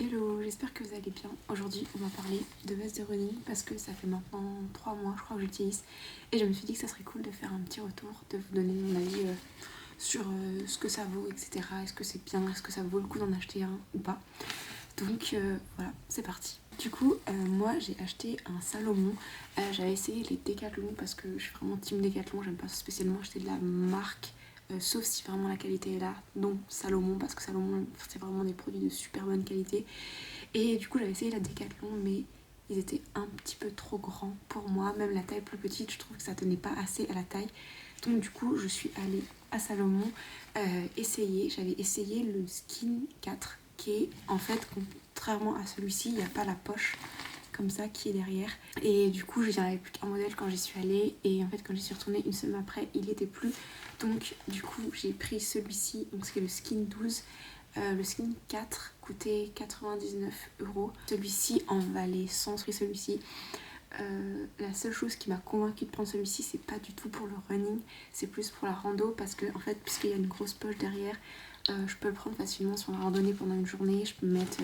Hello, j'espère que vous allez bien. Aujourd'hui, on va parler de veste de running parce que ça fait maintenant 3 mois, je crois, que j'utilise. Et je me suis dit que ça serait cool de faire un petit retour, de vous donner mon avis sur ce que ça vaut, etc. Est-ce que c'est bien, est-ce que ça vaut le coup d'en acheter un ou pas. Donc voilà, c'est parti. Du coup, moi j'ai acheté un Salomon. J'avais essayé les Decathlon parce que je suis vraiment team Decathlon, j'aime pas spécialement acheter de la marque. Sauf si vraiment la qualité est là, donc Salomon, parce que Salomon c'est vraiment des produits de super bonne qualité. Et du coup j'avais essayé la Decathlon, mais ils étaient un petit peu trop grands pour moi, même la taille plus petite, je trouve que ça tenait pas assez à la taille. Donc du coup je suis allée à Salomon j'avais essayé le Skin 4 qui est en fait, contrairement à celui-ci, il n'y a pas la poche comme ça qui est derrière. Et du coup, j'en avais plus qu'un modèle quand j'y suis allée. Et en fait, quand j'y suis retournée une semaine après, il était plus. Donc, du coup, j'ai pris celui-ci, donc c'est le Skin 12. Le Skin 4 coûtait 99 €. Celui-ci en valait 100 €. Celui-ci. La seule chose qui m'a convaincue de prendre celui-ci, c'est pas du tout pour le running, c'est plus pour la rando parce que, en fait, puisqu'il y a une grosse poche derrière, je peux le prendre facilement sur la randonnée pendant une journée. Je peux me mettre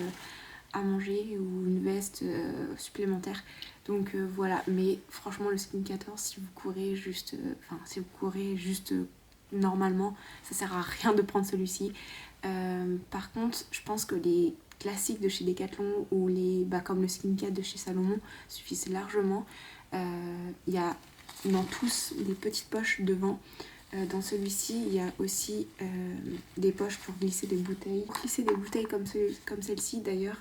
à manger ou une veste supplémentaire. Donc voilà, mais franchement le Skin 14, si vous courez juste normalement, ça sert à rien de prendre celui-ci. Par contre, je pense que les classiques de chez Decathlon ou comme le Skin 4 de chez Salomon suffisent largement. Il y a dans tous des petites poches devant. Dans celui-ci, il y a aussi des poches pour glisser des bouteilles. Pour glisser des bouteilles comme celle-ci, d'ailleurs,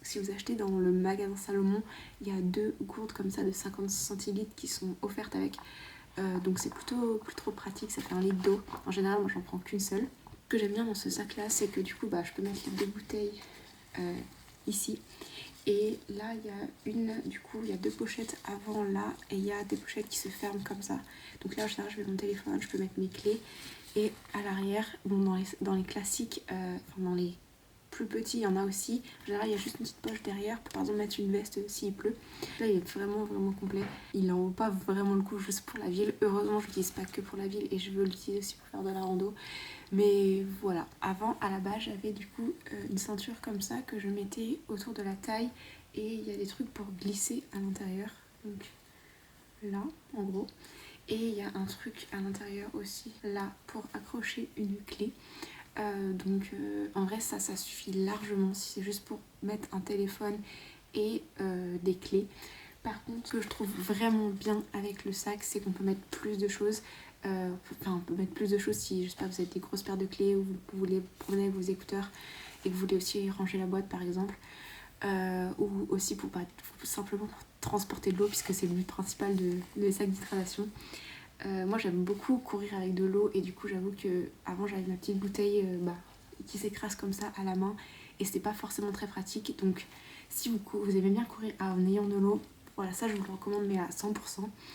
si vous achetez dans le magasin Salomon, il y a 2 gourdes comme ça de 50 centilitres qui sont offertes avec. Donc c'est plutôt pratique, ça fait 1 litre d'eau. En général, moi j'en prends qu'une seule. Ce que j'aime bien dans ce sac-là, c'est que du coup, je peux mettre les 2 bouteilles ici. Et là, il y a 2 pochettes avant là, et il y a des pochettes qui se ferment comme ça. Donc là, en général, je mets mon téléphone, je peux mettre mes clés. Et à l'arrière, dans les classiques, dans les plus petits, il y en a aussi. En général, il y a juste une petite poche derrière pour, par exemple, mettre une veste s'il pleut. Là, il est vraiment complet. Il en vaut pas vraiment le coup juste pour la ville. Heureusement, je l'utilise pas que pour la ville et je veux l'utiliser aussi pour faire de la rando. Mais voilà, avant, à la base, j'avais du coup une ceinture comme ça que je mettais autour de la taille. Et il y a des trucs pour glisser à l'intérieur. Donc là, en gros. Et il y a un truc à l'intérieur aussi, là, pour accrocher une clé. En vrai, ça suffit largement si c'est juste pour mettre un téléphone et des clés. Par contre, ce que je trouve vraiment bien avec le sac, c'est qu'on peut mettre plus de choses. On peut mettre plus de choses si, je sais pas, vous avez des grosses paires de clés ou vous voulez promener avec vos écouteurs et que vous voulez aussi ranger la boîte, par exemple. Ou aussi pour simplement pour transporter de l'eau, puisque c'est le but principal des sacs d'hydratation. Moi j'aime beaucoup courir avec de l'eau et du coup j'avoue que avant j'avais ma petite bouteille qui s'écrase comme ça à la main et c'était pas forcément très pratique. Donc si vous aimez bien courir en ayant de l'eau, voilà, ça je vous le recommande, mais à 100%.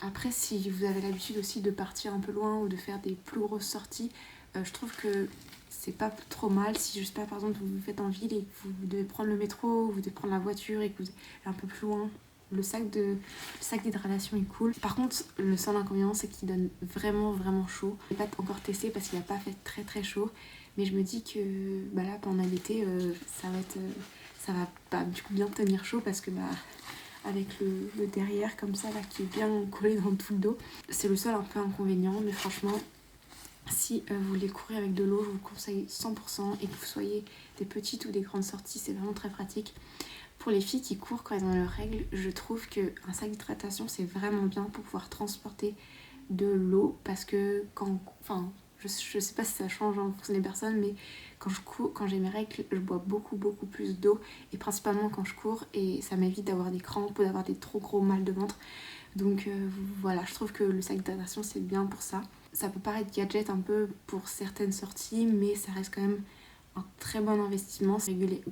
Après, si vous avez l'habitude aussi de partir un peu loin ou de faire des plus grosses sorties, je trouve que c'est pas trop mal si, je sais pas, par exemple vous faites en ville et que vous devez prendre le métro ou vous devez prendre la voiture et que vous êtes un peu plus loin. Le sac d'hydratation est cool. Par contre, le seul inconvénient, c'est qu'il donne vraiment chaud. Je l'ai pas encore testé parce qu'il n'a pas fait très chaud. Mais je me dis que là, pendant l'été, ça va du coup bien tenir chaud parce que avec le derrière comme ça, là, qui est bien collé dans tout le dos. C'est le seul un peu inconvénient, mais franchement, si vous voulez courir avec de l'eau, je vous le conseille 100%. Et que vous soyez des petites ou des grandes sorties, c'est vraiment très pratique. Pour les filles qui courent quand elles ont leurs règles, je trouve qu'un sac d'hydratation c'est vraiment bien pour pouvoir transporter de l'eau parce que je sais pas si ça change en fonction des personnes, mais quand j'ai mes règles, je bois beaucoup plus d'eau et principalement quand je cours et ça m'évite d'avoir des crampes ou d'avoir des trop gros mal de ventre. Donc voilà, je trouve que le sac d'hydratation c'est bien pour ça. Ça peut paraître gadget un peu pour certaines sorties, mais ça reste quand même un très bon investissement.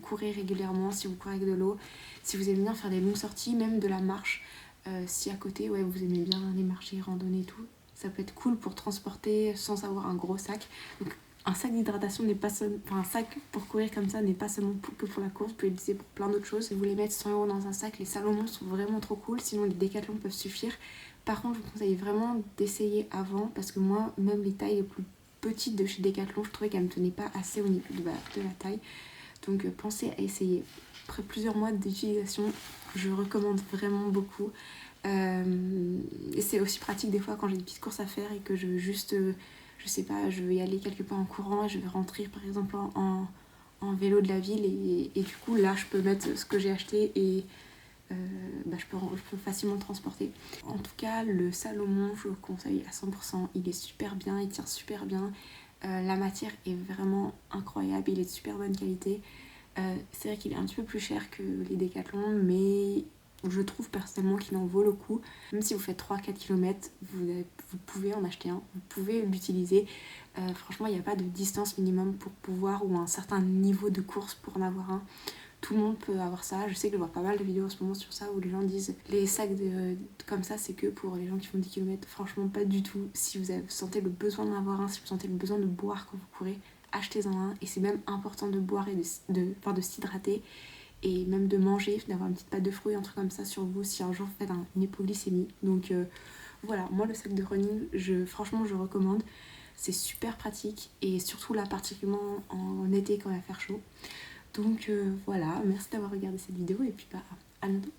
Courir régulièrement si vous courez avec de l'eau, si vous aimez bien faire des longues sorties, même de la marche, si à côté vous aimez bien les marcher, randonner et tout, ça peut être cool pour transporter sans avoir un gros sac. Donc un sac d'hydratation n'est pas seulement, un sac pour courir comme ça n'est pas seulement que pour la course, vous pouvez l'utiliser pour plein d'autres choses. Si vous voulez mettre 100 € dans un sac, les Salomon sont vraiment trop cool, sinon les Decathlon peuvent suffire. Par contre, je vous conseille vraiment d'essayer avant parce que moi, même les tailles les plus petite de chez Decathlon, je trouvais qu'elle me tenait pas assez au niveau de la taille. Donc pensez à essayer. Après plusieurs mois d'utilisation, je recommande vraiment beaucoup. Et c'est aussi pratique des fois quand j'ai des petites courses à faire et que je veux juste, je sais pas, je veux y aller quelque part en courant, je vais rentrer par exemple en vélo de la ville et du coup là je peux mettre ce que j'ai acheté et je peux facilement transporter. En tout cas, le Salomon, je le conseille à 100%. Il est super bien, il tient super bien. La matière est vraiment incroyable, il est de super bonne qualité. C'est vrai qu'il est un petit peu plus cher que les Decathlon, mais je trouve personnellement qu'il en vaut le coup. Même si vous faites 3-4 km, vous pouvez en acheter un, vous pouvez l'utiliser. Franchement, il n'y a pas de distance minimum pour pouvoir ou un certain niveau de course pour en avoir un. Tout le monde peut avoir ça. Je sais que je vois pas mal de vidéos en ce moment sur ça où les gens disent les sacs comme ça c'est que pour les gens qui font 10 km. Franchement pas du tout. Si vous sentez le besoin d'en avoir un, si vous sentez le besoin de boire quand vous courez, achetez-en un. Et c'est même important de boire et de s'hydrater et même de manger, d'avoir une petite pâte de fruits, un truc comme ça sur vous si un jour vous faites une hypoglycémie. Donc voilà, moi le sac de running, franchement je recommande. C'est super pratique et surtout là particulièrement en été quand il va faire chaud. Donc voilà, merci d'avoir regardé cette vidéo et puis à bientôt.